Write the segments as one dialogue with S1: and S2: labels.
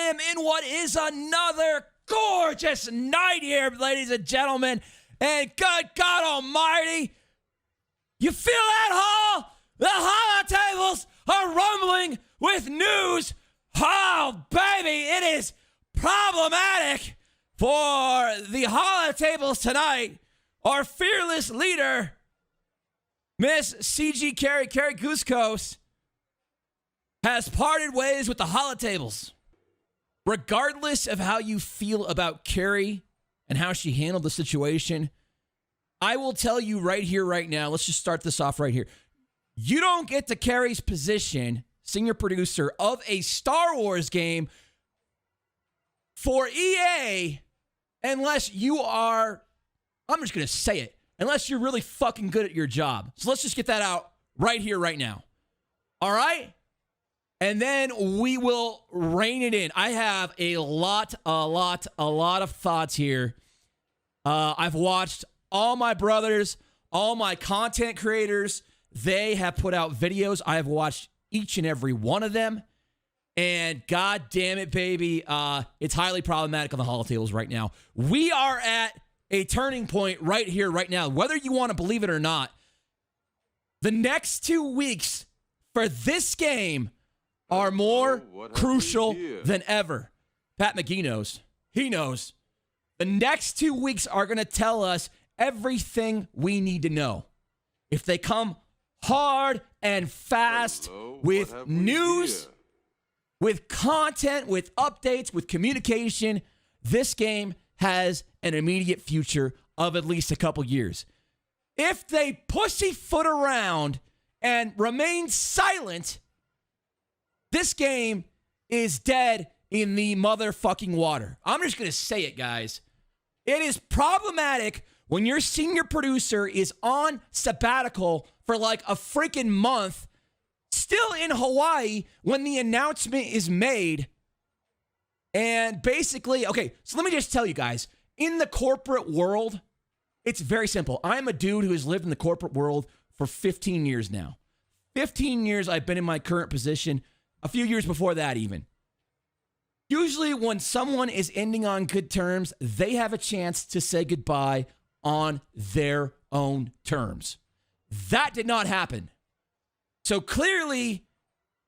S1: a.m. in what is another gorgeous night here, ladies and gentlemen. And good God almighty, you feel that, Hall? The Holotables are rumbling with news. Oh, baby, it is problematic for the Holotables tonight. Our fearless leader, Miss CG Kerry Goosekos, has parted ways with the Holotables. Regardless of how you feel about Kerry and how she handled the situation, I will tell you right here, right now, let's just start this off right here. You don't get to Kerry's position, senior producer of a Star Wars game for EA, unless you are, I'm just going to say it, unless you're really fucking good at your job. So let's just get that out right here, right now. All right? And then we will rein it in. I have a lot of thoughts here. I've watched all my brothers, all my content creators. They have put out videos. I have watched each and every one of them. And God damn it, baby, it's highly problematic on the Holotables right now. We are at a turning point right here, right now. Whether you want to believe it or not, the next 2 weeks for this game are more crucial than ever. Pat McGee knows. He knows. The next 2 weeks are going to tell us everything we need to know. If they come hard and fast with news, with content, with updates, with communication, this game has an immediate future of at least a couple years. If they pussyfoot around and remain silent, this game is dead in the motherfucking water. I'm just going to say it, guys. It is problematic when your senior producer is on sabbatical for like a freaking month, still in Hawaii when the announcement is made. And basically, okay, so let me just tell you guys, in the corporate world, it's very simple. I'm a dude who has lived in the corporate world for 15 years now. 15 years I've been in my current position. A few years before that even. Usually when someone is ending on good terms, they have a chance to say goodbye on their own terms. That did not happen. So clearly,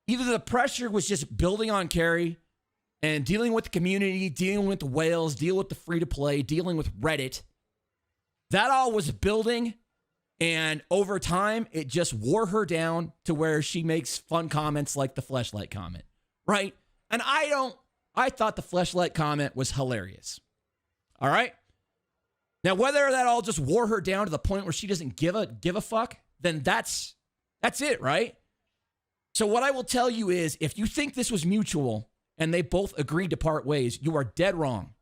S1: either the pressure was just building on Kerry and dealing with the community, dealing with the whales, dealing with the free-to-play, dealing with Reddit. That all was building. And over time, it just wore her down to where she makes fun comments like the fleshlight comment, right? And I thought the fleshlight comment was hilarious. All right? Now, whether that all just wore her down to the point where she doesn't give a fuck, then that's it, right? So what I will tell you is, if you think this was mutual and they both agreed to part ways, you are dead wrong.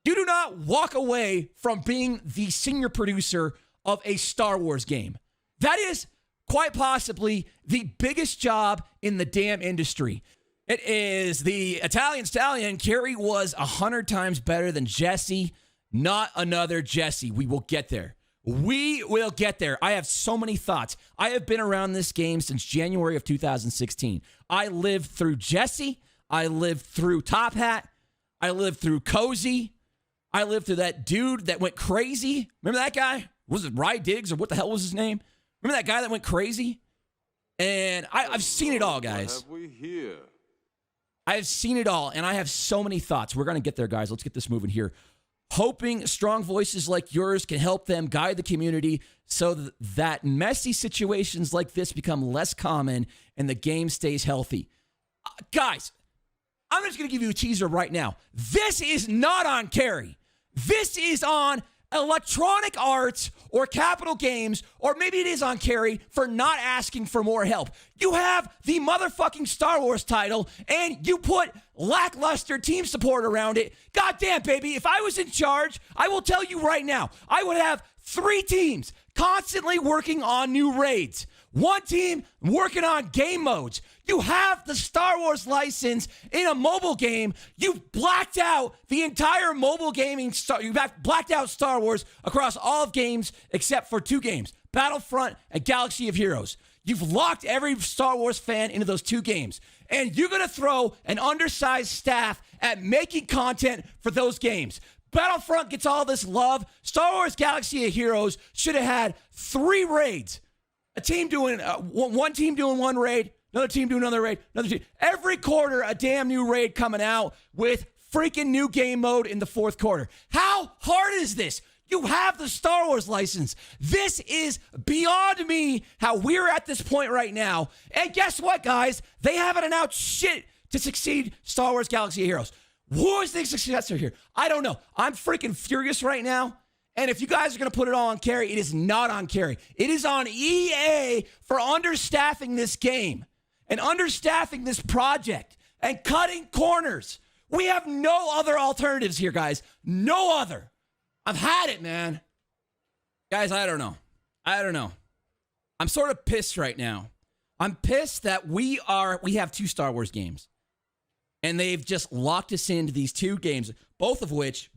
S1: You do not walk away from being the senior producer of a Star Wars game. That is quite possibly the biggest job in the damn industry. It is the Italian Stallion. Kerry was 100 times better than Jesse. Not another Jesse. We will get there. We will get there. I have so many thoughts. I have been around this game since January of 2016. I lived through Jesse. I lived through Top Hat. I lived through Cozy. I lived through that dude that went crazy. Remember that guy? Was it Rye Diggs or what the hell was his name? Remember that guy that went crazy? And I've seen it all, guys.
S2: What have we here?
S1: I've seen it all, and I have so many thoughts. We're going to get there, guys. Let's get this moving here. Hoping strong voices like yours can help them guide the community so that messy situations like this become less common and the game stays healthy. Guys, I'm just going to give you a teaser right now. This is not on Kerry. This is on Electronic Arts or Capital Games, or maybe it is on Kerry for not asking for more help. You have the motherfucking Star Wars title and you put lackluster team support around it. Goddamn, baby, if I was in charge, I will tell you right now, I would have 3 teams constantly working on new raids. 1 team working on game modes. You have the Star Wars license in a mobile game. You've blacked out the entire mobile gaming. You've blacked out Star Wars across all of games except for 2 games, Battlefront and Galaxy of Heroes. You've locked every Star Wars fan into those 2 games. And you're going to throw an undersized staff at making content for those games. Battlefront gets all this love. Star Wars Galaxy of Heroes should have had 3 raids. A team doing, one team doing one raid, another team doing another raid, another team. Every quarter, a damn new raid coming out with freaking new game mode in the 4th quarter. How hard is this? You have the Star Wars license. This is beyond me how we're at this point right now. And guess what, guys? They haven't announced shit to succeed Star Wars Galaxy of Heroes. Who is the successor here? I don't know. I'm freaking furious right now. And if you guys are going to put it all on Kerry, it is not on Kerry. It is on EA for understaffing this game and understaffing this project and cutting corners. We have no other alternatives here, guys. No other. I've had it, man. Guys, I don't know. I'm sort of pissed right now. I'm pissed that we have 2 Star Wars games. And they've just locked us into these 2 games, both of which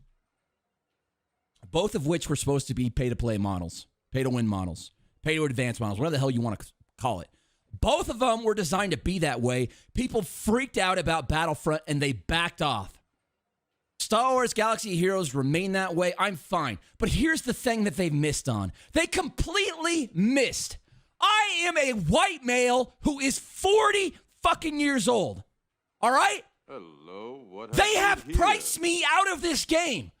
S1: were supposed to be pay-to-play models, pay-to-win models, pay-to-advance models, whatever the hell you want to call it. Both of them were designed to be that way. People freaked out about Battlefront, and they backed off. Star Wars Galaxy of Heroes remain that way. I'm fine. But here's the thing that they've missed on. They completely missed. I am a white male who is 40 fucking years old. All right?
S2: Hello, what
S1: they have priced me out of this game.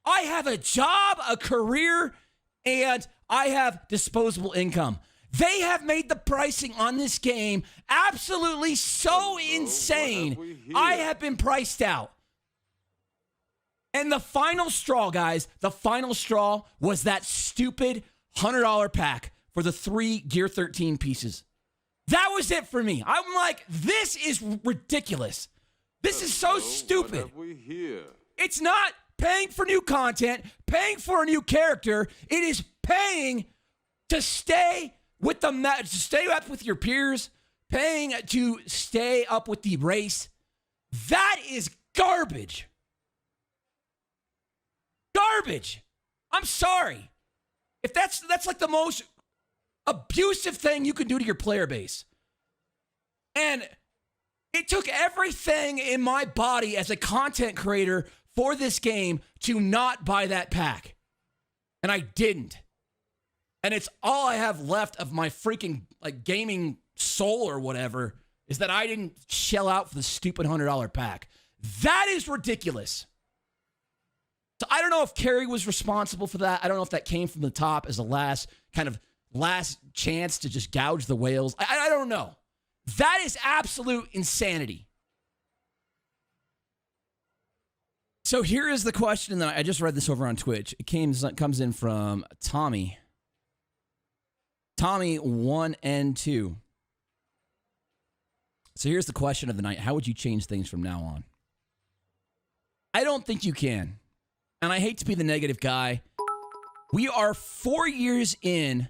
S1: I have a job, a career, and I have disposable income. They have made the pricing on this game absolutely so insane. I have been priced out. And the final straw, guys, the final straw was that stupid $100 pack for the 3 Gear 13 pieces. That was it for me. I'm like, this is ridiculous. This is so stupid.
S2: What have we here?
S1: It's not paying for new content, paying for a new character. It is paying to stay with to stay up with your peers, paying to stay up with the race. That is garbage. Garbage. I'm sorry. If that's like the most abusive thing you can do to your player base. And it took everything in my body as a content creator for this game to not buy that pack. And I didn't. And it's all I have left of my freaking like gaming soul or whatever is that I didn't shell out for the stupid $100 pack. That is ridiculous. So I don't know if Kerry was responsible for that. I don't know if that came from the top as a last chance to just gouge the whales. I don't know. That is absolute insanity. So here is the question that I just read this over on Twitch. It comes in from Tommy. Tommy 1 and 2. So here's the question of the night. How would you change things from now on? I don't think you can. And I hate to be the negative guy. We are 4 years in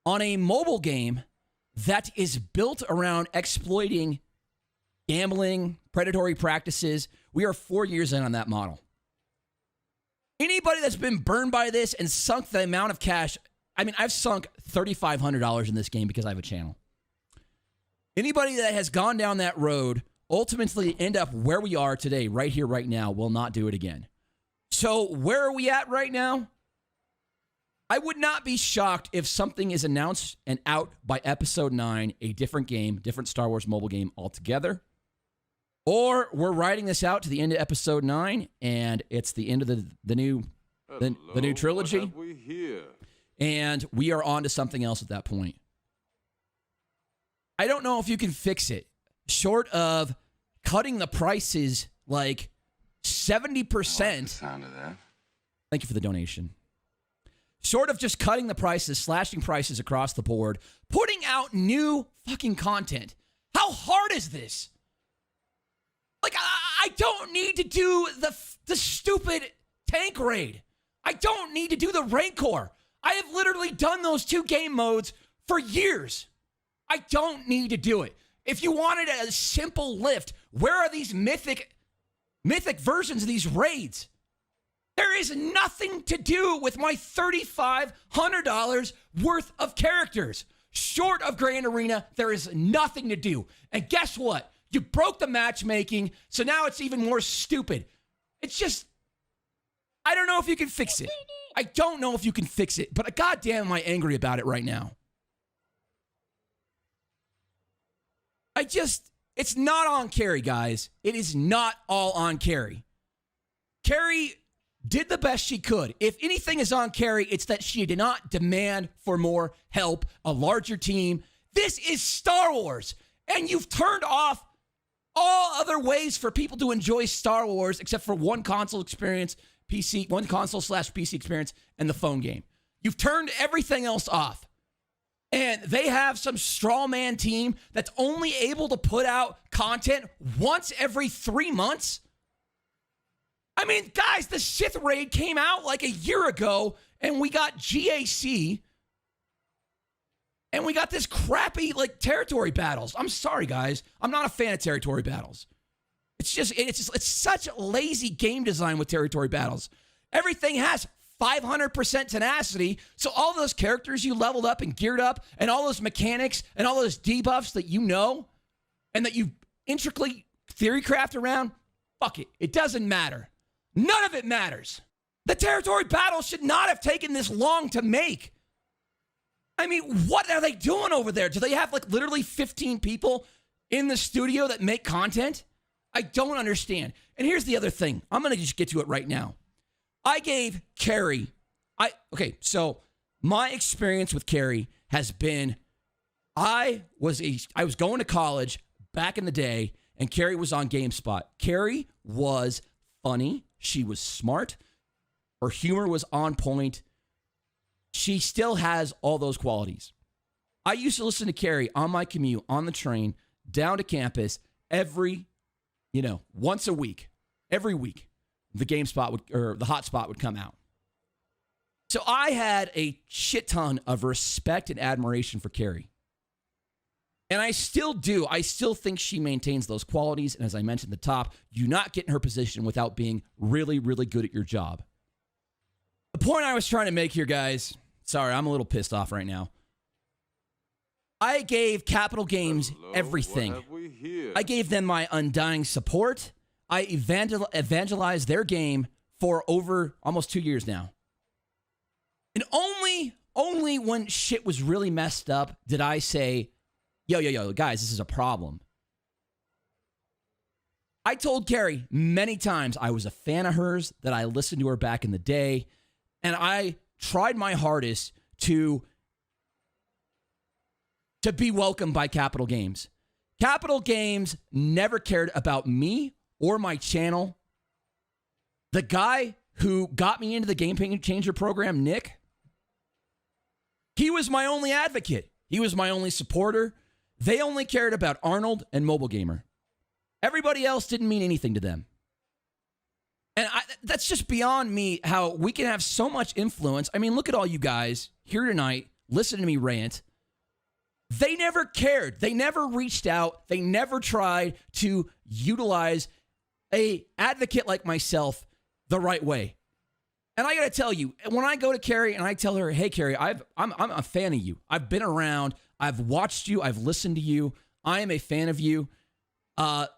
S1: on a mobile game that is built around exploiting gambling, predatory practices. We are 4 years in on that model. Anybody that's been burned by this and sunk the amount of cash, I mean, I've sunk $3,500 in this game because I have a channel. Anybody that has gone down that road ultimately end up where we are today, right here, right now, will not do it again. So where are we at right now? I would not be shocked if something is announced and out by episode 9, a different game, different Star Wars mobile game altogether. Or we're writing this out to the end of episode 9, and it's the end of the new trilogy.
S2: What have we here?
S1: And we are on to something else at that point. I don't know if you can fix it, short of cutting the prices like 70%.
S2: I like the sound of that.
S1: Thank you for the donation. Short of just cutting the prices, slashing prices across the board, putting out new fucking content. How hard is this? Like, I don't need to do the stupid tank raid. I don't need to do the Rancor. I have literally done those 2 game modes for years. I don't need to do it. If you wanted a simple lift, where are these mythic versions of these raids? There is nothing to do with my $3,500 worth of characters. Short of Grand Arena, there is nothing to do. And guess what? You broke the matchmaking, so now it's even more stupid. It's just, I don't know if you can fix it. I don't know if you can fix it, but goddamn am I angry about it right now. It's not on Kerry, guys. It is not all on Kerry. Kerry did the best she could. If anything is on Kerry, it's that she did not demand for more help, a larger team. This is Star Wars, and you've turned off all other ways for people to enjoy Star Wars except for one console experience, one console/PC experience, and the phone game. You've turned everything else off. And they have some strawman team that's only able to put out content once every 3 months. I mean, guys, the Sith Raid came out like a year ago, and we got GAC, and we got this crappy, like, territory battles. I'm sorry, guys. I'm not a fan of territory battles. It's such lazy game design with territory battles. Everything has 500% tenacity, so all those characters you leveled up and geared up, and all those mechanics, and all those debuffs that you know, and that you intricately theorycraft around, fuck it. It doesn't matter. None of it matters. The territory battle should not have taken this long to make. I mean, what are they doing over there? Do they have like literally 15 people in the studio that make content? I don't understand. And here's the other thing. I'm going to just get to it right now. I gave Kerry, so my experience with Kerry has been, I was going to college back in the day, and Kerry was on GameSpot. Kerry was funny. She was smart. Her humor was on point. She still has all those qualities. I used to listen to Kerry on my commute, on the train, down to campus once a week, every week. The the hotspot would come out. So I had a shit ton of respect and admiration for Kerry. And I still do. I still think she maintains those qualities. And as I mentioned at the top, you not get in her position without being really, really good at your job. The point I was trying to make here, guys, sorry, I'm a little pissed off right now. I gave Capital Games everything.
S2: What have we here?
S1: I gave them my undying support. I evangelized their game for over almost 2 years now. And only when shit was really messed up did I say, yo, guys, this is a problem. I told Kerry many times I was a fan of hers, that I listened to her back in the day, and I tried my hardest to be welcomed by Capital Games. Capital Games never cared about me or my channel. The guy who got me into the Game Changer program, Nick, he was my only advocate. He was my only supporter. They only cared about Arnold and Mobile Gamer. Everybody else didn't mean anything to them. And that's just beyond me, how we can have so much influence. I mean, look at all you guys here tonight. Listen to me rant. They never cared. They never reached out. They never tried to utilize a advocate like myself the right way. And I got to tell you, when I go to Kerry and I tell her, hey, Kerry, I'm a fan of you. I've been around. I've watched you. I've listened to you. I am a fan of you. Help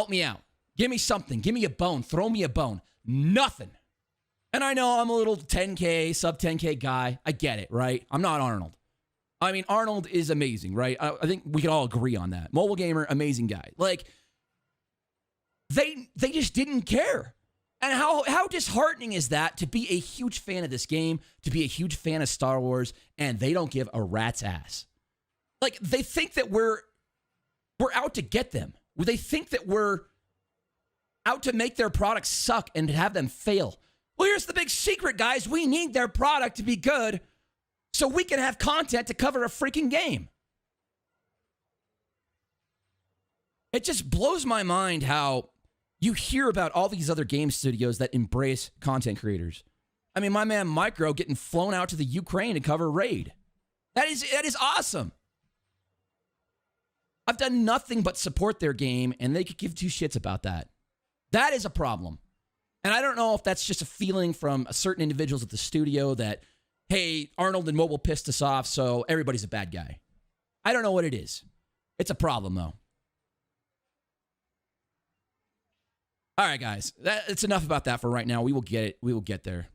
S1: me out. Give me something. Give me a bone. Throw me a bone. Nothing. And I know I'm a little 10K, sub 10K guy. I get it, right? I'm not Arnold. I mean, Arnold is amazing, right? I think we can all agree on that. Mobile Gamer, amazing guy. Like, they just didn't care. And how disheartening is that, to be a huge fan of this game, to be a huge fan of Star Wars, and they don't give a rat's ass. Like, they think that we're out to get them. They think that we're out to make their product suck and have them fail. Well, here's the big secret, guys. We need their product to be good so we can have content to cover a freaking game. It just blows my mind how you hear about all these other game studios that embrace content creators. I mean, my man Micro getting flown out to the Ukraine to cover Raid. That is awesome. I've done nothing but support their game, and they could give two shits about that. That is a problem. And I don't know if that's just a feeling from certain individuals at the studio that hey, Arnold and Mobile pissed us off, so everybody's a bad guy. I don't know what it is. It's a problem, though. All right, guys. It's enough about that for right now. We will get it. We will get there.